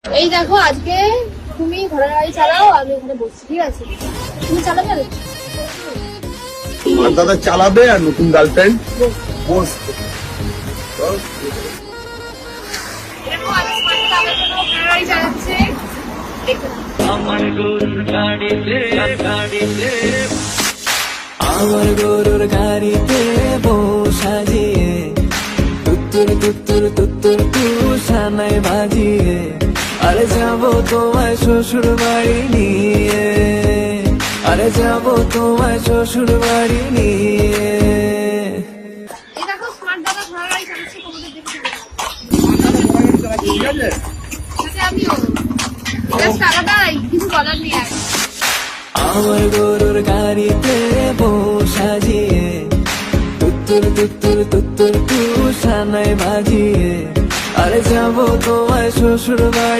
এই দেখো আজকে তুমি ঘোড়ার গাড়ি চালাও, আমি এখানে বসছি, ঠিক আছে? তুমি চালাবে? আর দাদা চালাবে আর নতুন গার্লফ্রেন্ড বসবে। আমার গরুর গাড়িতে বউ সাজিয়ে তুত্তুর তুত্তুর তুত্তুর তুষানায় বাজিয়ে আরে যাবো তোমায় শ্বশুর বাড়ি নিয়ে, আরে যাবো তোমায় শ্বশুর বাড়ি নিয়ে। এই দেখো স্মার্ট দাদা ঘোড়ার গাড়ি চালাচ্ছে, তোমাদের দেখতে ঠিক আছে? আমিও জাস্ট আলাদাই, কিছু বলার নেই আর। আমার গরুর গাড়িতে বউ সাজিয়ে তুত্তুর তুত্তুর তুত্তুর তুষানায় বাজিয়ে আরে যাবো তোমায় শ্বশুর বাড়ি